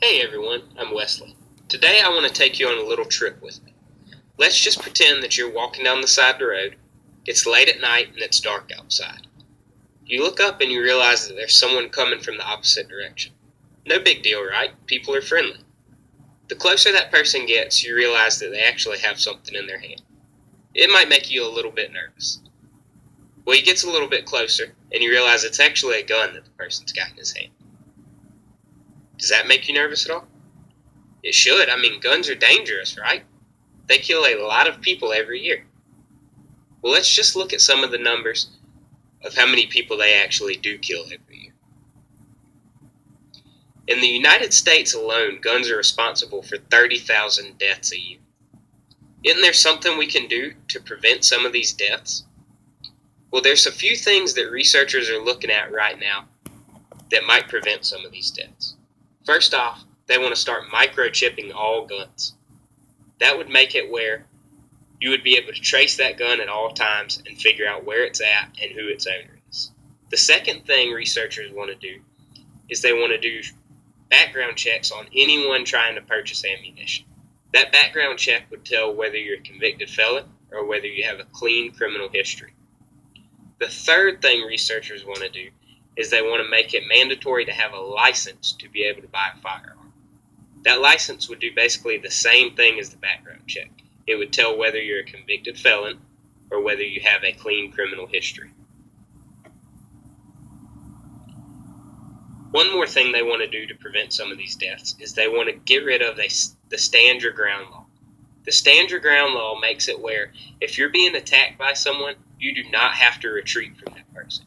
Hey everyone, I'm Wesley. Today I want to take you on a little trip with me. Let's just pretend that you're walking down the side of the road. It's late at night and it's dark outside. You look up and you realize that there's someone coming from the opposite direction. No big deal, right? People are friendly. The closer that person gets, you realize that they actually have something in their hand. It might make you a little bit nervous. Well, he gets a little bit closer and you realize it's actually a gun that the person's got in his hand. Does that make you nervous at all? It should. I mean, guns are dangerous, right? They kill a lot of people every year. Well, let's just look at some of the numbers of how many people they actually do kill every year. In the United States alone, guns are responsible for 30,000 deaths a year. Isn't there something we can do to prevent some of these deaths? Well, there's a few things that researchers are looking at right now that might prevent some of these deaths. First off, they want to start microchipping all guns. That would make it where you would be able to trace that gun at all times and figure out where it's at and who its owner is. The second thing researchers want to do is they want to do background checks on anyone trying to purchase ammunition. That background check would tell whether you're a convicted felon or whether you have a clean criminal history. The third thing researchers want to do is they want to make it mandatory to have a license to be able to buy a firearm. That license would do basically the same thing as the background check. It would tell whether you're a convicted felon or whether you have a clean criminal history. One more thing they want to do to prevent some of these deaths is they want to get rid of the stand your ground law. The stand your ground law makes it where if you're being attacked by someone, you do not have to retreat from that person.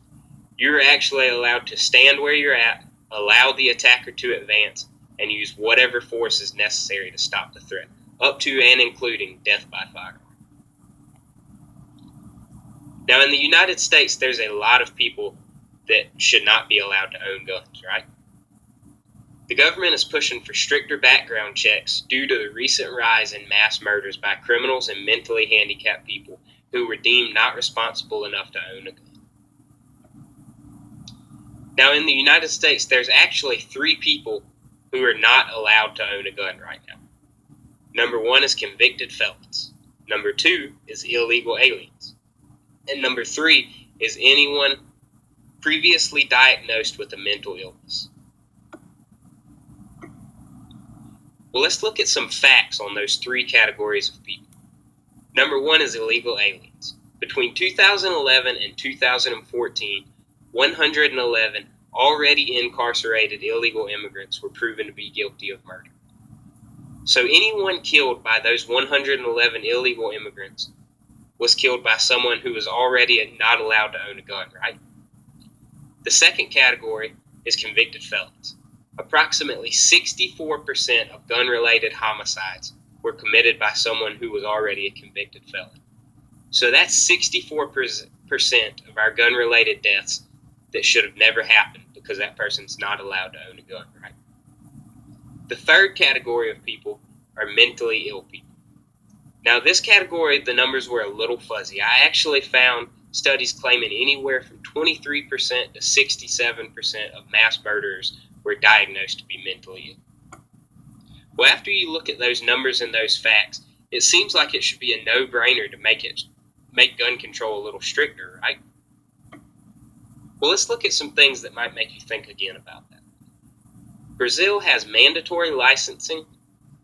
You're actually allowed to stand where you're at, allow the attacker to advance, and use whatever force is necessary to stop the threat, up to and including death by firearm. Now, in the United States, there's a lot of people that should not be allowed to own guns, right? The government is pushing for stricter background checks due to the recent rise in mass murders by criminals and mentally handicapped people who were deemed not responsible enough to own a gun. Now, in the United States, there's actually 3 people who are not allowed to own a gun right now. Number 1 is convicted felons. Number 2 is illegal aliens. And number 3 is anyone previously diagnosed with a mental illness. Well, let's look at some facts on those 3 categories of people. Number 1 is illegal aliens. Between 2011 and 2014, 111 already incarcerated illegal immigrants were proven to be guilty of murder. So anyone killed by those 111 illegal immigrants was killed by someone who was already not allowed to own a gun, right? The second category is convicted felons. Approximately 64% of gun-related homicides were committed by someone who was already a convicted felon. So that's 64% of our gun-related deaths that should have never happened because that person's not allowed to own a gun, right? The third category of people are mentally ill people. Now, this category, the numbers were a little fuzzy. I actually found studies claiming anywhere from 23% to 67% of mass murderers were diagnosed to be mentally ill. Well, after you look at those numbers and those facts, it seems like it should be a no-brainer to make gun control a little stricter, right? Well, let's look at some things that might make you think again about that. Brazil has mandatory licensing,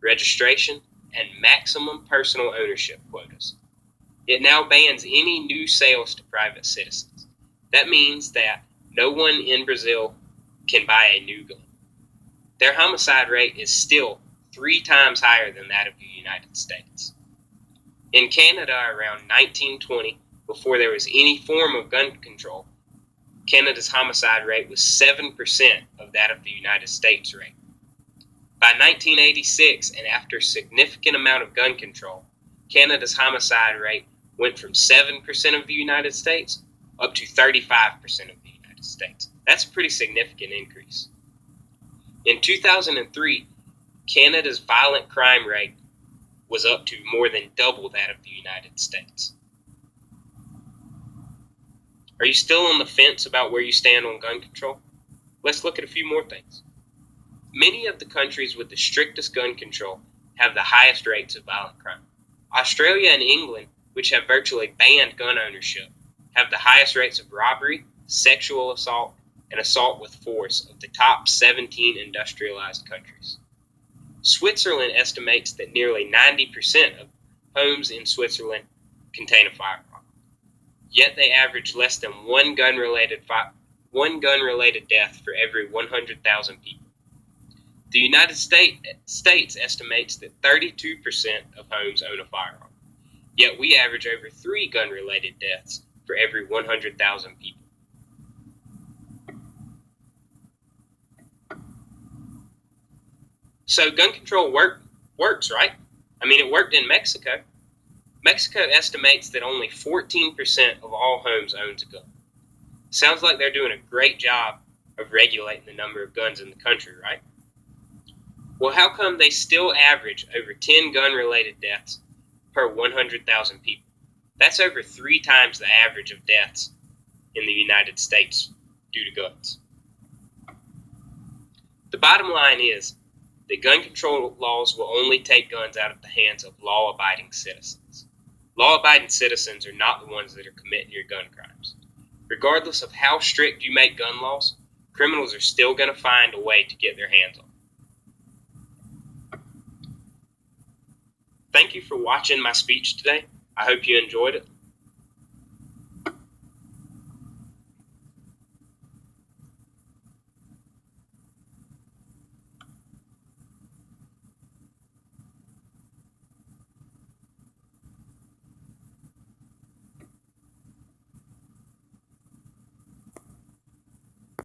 registration, and maximum personal ownership quotas. It now bans any new sales to private citizens. That means that no one in Brazil can buy a new gun. Their homicide rate is still 3 times higher than that of the United States. In Canada, around 1920, before there was any form of gun control, Canada's homicide rate was 7% of that of the United States rate. By 1986, and after a significant amount of gun control, Canada's homicide rate went from 7% of the United States up to 35% of the United States. That's a pretty significant increase. In 2003, Canada's violent crime rate was up to more than double that of the United States. Are you still on the fence about where you stand on gun control? Let's look at a few more things. Many of the countries with the strictest gun control have the highest rates of violent crime. Australia and England, which have virtually banned gun ownership, have the highest rates of robbery, sexual assault, and assault with force of the top 17 industrialized countries. Switzerland estimates that nearly 90% of homes in Switzerland contain a firearm. Yet they average less than one gun-related death for every 100,000 people. The United States estimates that 32% of homes own a firearm, yet we average over 3 gun-related deaths for every 100,000 people. So gun control works, right? I mean, it worked in Mexico. Mexico estimates that only 14% of all homes owns a gun. Sounds like they're doing a great job of regulating the number of guns in the country, right? Well, how come they still average over 10 gun-related deaths per 100,000 people? That's over 3 times the average of deaths in the United States due to guns. The bottom line is that gun control laws will only take guns out of the hands of law-abiding citizens. Law-abiding citizens are not the ones that are committing your gun crimes. Regardless of how strict you make gun laws, criminals are still going to find a way to get their hands on them. Thank you for watching my speech today. I hope you enjoyed it.